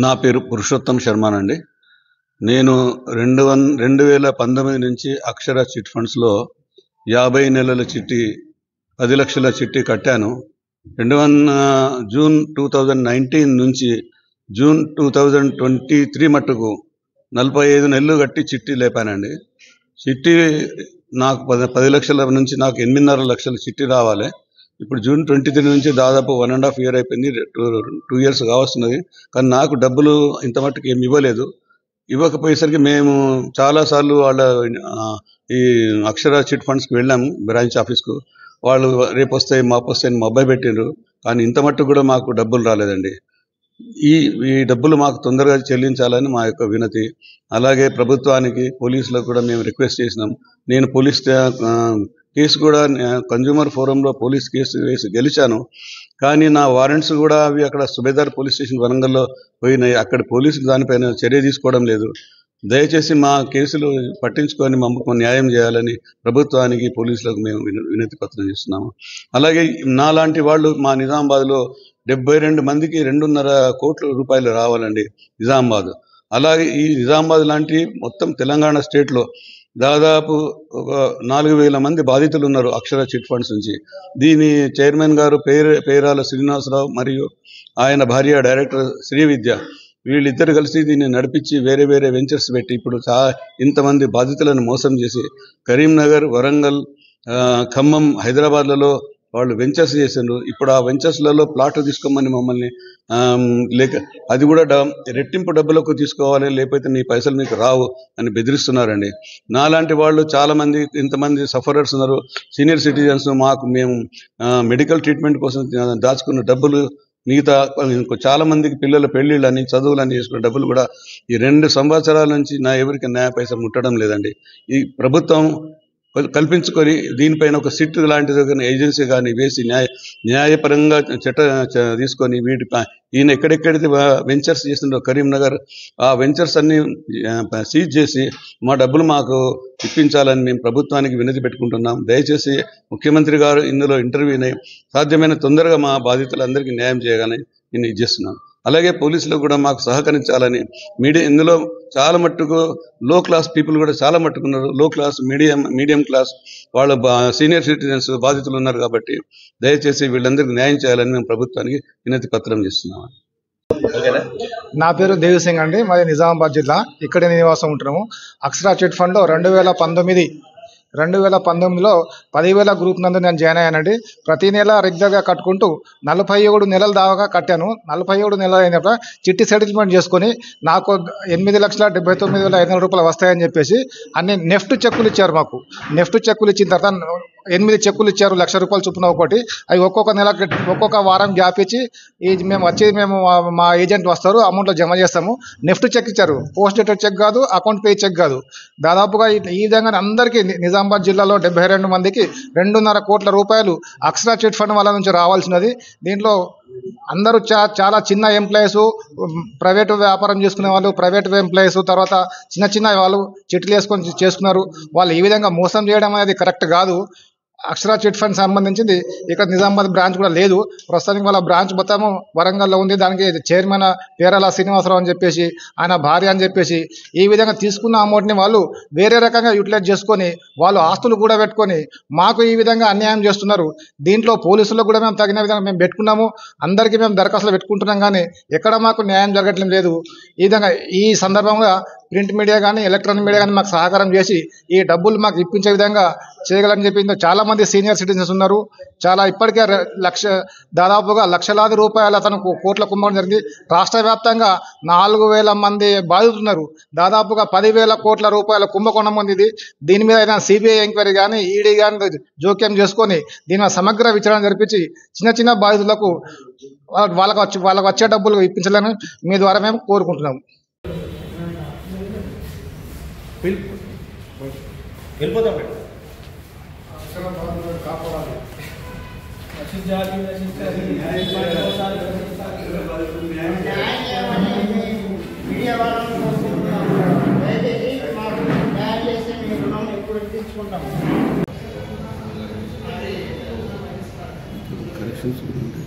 నా పేరు పురుషోత్తం శర్మనండి. నేను 2019 నుంచి అక్షర చిట్ ఫండ్స్లో 50 నెలల చిట్టి 10 లక్షల చిట్టి కట్టాను. జూన్ 2019 నుంచి జూన్ 2023 మట్టుకు 45 నెలలు కట్టి చిట్టి లేపానండి. చిట్టి నాకు 10 లక్షల నుంచి నాకు 8.5 లక్షల చిట్టి రావాలి. ఇప్పుడు జూన్ 23 నుంచి దాదాపు 1.5 year అయిపోయింది. 2 years కావస్తున్నది. కానీ నాకు డబ్బులు ఇంత మట్టుకు ఏమి ఇవ్వలేదు. ఇవ్వకపోయేసరికి మేము చాలాసార్లు వాళ్ళ ఈ అక్షర చిట్ ఫండ్స్కి వెళ్ళాము, బ్రాంచ్ ఆఫీస్కు. వాళ్ళు రేపు వస్తాయి మాపు వస్తాయని మొబ్బాయి పెట్టిండ్రు. కానీ ఇంత మట్టుకు కూడా మాకు డబ్బులు రాలేదండి. ఈ డబ్బులు మాకు తొందరగా చెల్లించాలని మా యొక్క వినతి. అలాగే ప్రభుత్వానికి, పోలీసులకు కూడా మేము రిక్వెస్ట్ చేసినాం. నేను పోలీస్ కేసు కూడా కన్జ్యూమర్ ఫోరంలో పోలీస్ కేసు వేసి గెలిచాను. కానీ నా వారెంట్స్ కూడా అవి అక్కడ సుబేదార్ పోలీస్ స్టేషన్ వరంగల్లో పోయినాయి. అక్కడ పోలీసులు దానిపైన చర్య తీసుకోవడం లేదు. దయచేసి మా కేసులు పట్టించుకొని మమ్మకు న్యాయం చేయాలని ప్రభుత్వానికి, పోలీసులకు మేము వినతి పత్రం చేస్తున్నాము. అలాగే నాలాంటి వాళ్ళు మా నిజామాబాద్లో 72 మందికి 2.5 కోట్ల రూపాయలు రావాలండి నిజామాబాద్. అలాగే ఈ నిజామాబాద్ లాంటి మొత్తం తెలంగాణ స్టేట్లో దాదాపు ఒక 4,000 మంది బాధితులు ఉన్నారు అక్షర చిట్ ఫండ్స్ నుంచి. దీని చైర్మన్ గారు పేరాల శ్రీనివాసరావు మరియు ఆయన భార్య డైరెక్టర్ శ్రీవిద్య, వీళ్ళిద్దరు కలిసి దీన్ని నడిపించి వేరే వేరే వెంచర్స్ పెట్టి ఇప్పుడు ఇంతమంది బాధితులను మోసం చేసి కరీంనగర్, వరంగల్, ఖమ్మం, హైదరాబాద్లలో వాళ్ళు వెంచర్స్ చేసిండ్రు. ఇప్పుడు ఆ వెంచర్స్లలో ప్లాట్లు తీసుకోమని మమ్మల్ని అది కూడా రెట్టింపు డబ్బులకు తీసుకోవాలి, లేకపోతే నీ పైసలు మీకు రావు అని బెదిరిస్తున్నారండి. నాలాంటి వాళ్ళు చాలామంది ఇంతమంది సఫరర్స్ ఉన్నారు, సీనియర్ సిటిజన్స్. మేము మెడికల్ ట్రీట్మెంట్ కోసం దాచుకున్న డబ్బులు, మిగతా చాలా మందికి పిల్లల పెళ్లిళ్ళని, చదువులని చేసుకున్న డబ్బులు కూడా ఈ 2 సంవత్సరాల నుంచి ఎవరికి న్యాయ పైసా ముట్టడం లేదండి. ఈ ప్రభుత్వం కల్పించుకొని దీనిపైన ఒక సిట్ లాంటిది ఏజెన్సీ కానీ వేసి న్యాయపరంగా తీసుకొని ఈయన ఎక్కడెక్కడైతే వెంచర్స్ చేస్తుండో కరీంనగర్, ఆ వెంచర్స్ అన్ని సీజ్ చేసి మా డబ్బులు మాకు ఇప్పించాలని మేము ప్రభుత్వానికి వినతి పెట్టుకుంటున్నాం. దయచేసి ముఖ్యమంత్రి గారు ఇందులో ఇంటర్వ్యూని సాధ్యమైన తొందరగా మా బాధితులందరికీ న్యాయం చేయగానే నేను ఇచ్చేస్తున్నాను. అలాగే పోలీసులు కూడా మాకు సహకరించాలని. ఇందులో చాలా మట్టుకు లో క్లాస్ పీపుల్ కూడా చాలా మట్టుకున్నారు. లో క్లాస్, మీడియం క్లాస్ వాళ్ళ సీనియర్ సిటిజన్స్ బాధితులు ఉన్నారు. కాబట్టి దయచేసి వీళ్ళందరికీ న్యాయం చేయాలని మేము ప్రభుత్వానికి వినతి పత్రం చేస్తున్నాం. నా పేరు దేవిసింగ్ అండి, మాది నిజామాబాద్ జిల్లా. ఇక్కడే నివాసం ఉంటున్నాము. అక్షర చిట్ ఫండ్లో 2019లో 10,000 గ్రూప్ నందు నేను జాయిన్ అయ్యానండి. ప్రతి నెల రెగ్యులర్గా కట్టుకుంటూ 47 నెలల దాకా కట్టాను. 47 నెలలు అయినప్పుడు చిట్టి సెటిల్మెంట్ చేసుకొని నాకు 8,79,500 రూపాయలు వస్తాయని చెప్పేసి అన్ని నెఫ్ట్ చెక్కులు ఇచ్చారు. మాకు నెఫ్ట్ చెక్కులు ఇచ్చిన తర్వాత 8 చెక్కులు ఇచ్చారు, 1,00,000 రూపాయలు చొప్పున ఒకటి. అవి ఒక్కొక్క నెల ఒక్కొక్క వారం గ్యాప్ ఇచ్చి మేము మా ఏజెంట్ వస్తారు, అమౌంట్లో జమ చేస్తాము. నెఫ్ట్ చెక్ ఇచ్చారు, పోస్ట్ డేటెడ్ చెక్ కాదు, అకౌంట్ పే చెక్ కాదు. దాదాపుగా ఈ విధంగా అందరికీ నిజామాబాద్ జిల్లాలో 72 మందికి 2.5 కోట్ల రూపాయలు అక్షర చిట్ ఫండ్ వాళ్ళ నుంచి రావాల్సినది. దీంట్లో అందరూ చాలా చిన్న ఎంప్లాయీస్, ప్రైవేటు వ్యాపారం చేసుకునే వాళ్ళు, ప్రైవేట్ ఎంప్లాయీస్, తర్వాత చిన్న వాళ్ళు చిట్లు వేసుకొని చేసుకున్నారు. వాళ్ళు ఈ విధంగా మోసం చేయడం అనేది కరెక్ట్ కాదు. అక్షర చిట్ ఫండ్ సంబంధించింది ఇక్కడ నిజామాబాద్ బ్రాంచ్ కూడా లేదు. ప్రస్తుతానికి వాళ్ళ బ్రాంచ్ మొత్తము వరంగల్లో ఉంది. దానికి చైర్మన్ పేరాల శ్రీనివాసరావు అని చెప్పేసి, ఆయన భార్య అని చెప్పేసి, ఈ విధంగా తీసుకున్న అమౌంట్ని వాళ్ళు వేరే రకంగా యూటిలైజ్ చేసుకొని వాళ్ళు ఆస్తులు కూడా పెట్టుకొని మాకు ఈ విధంగా అన్యాయం చేస్తున్నారు. దీంట్లో పోలీసులకు కూడా మేము తగిన విధంగా మేము పెట్టుకున్నాము. అందరికీ మేము దరఖాస్తులు పెట్టుకుంటున్నాం, కానీ ఎక్కడ మాకు న్యాయం జరగట్లేదు లేదు. ఈ విధంగా ఈ సందర్భంగా ప్రింట్ మీడియా కానీ, ఎలక్ట్రానిక్ మీడియా కానీ మాకు సహకారం చేసి ఈ డబ్బులు మాకు ఇప్పించే విధంగా చేయగలని చెప్పి చాలా మంది సీనియర్ సిటిజన్స్ ఉన్నారు. ఇప్పటికే దాదాపుగా లక్షలాది రూపాయలు అతను కోట్ల కుంభం జరిగింది. రాష్ట్ర వ్యాప్తంగా 4,000 మంది బాధితున్నారు. దాదాపుగా 10,000 కోట్ల రూపాయల కుంభకోణం ఉంది ఇది. దీని మీద ఏదైనా సిబిఐ ఎంక్వైరీ కానీ, ఈడీ కానీ జోక్యం చేసుకొని దీని మీద సమగ్ర విచారణ జరిపించి చిన్న బాధితులకు వాళ్ళకు వచ్చే డబ్బులు ఇప్పించాలని మీ ద్వారా మేము కోరుకుంటున్నాము. తీసుకుంటాము. ట్రాన్సాక్షన్స్ ఉంటాయి.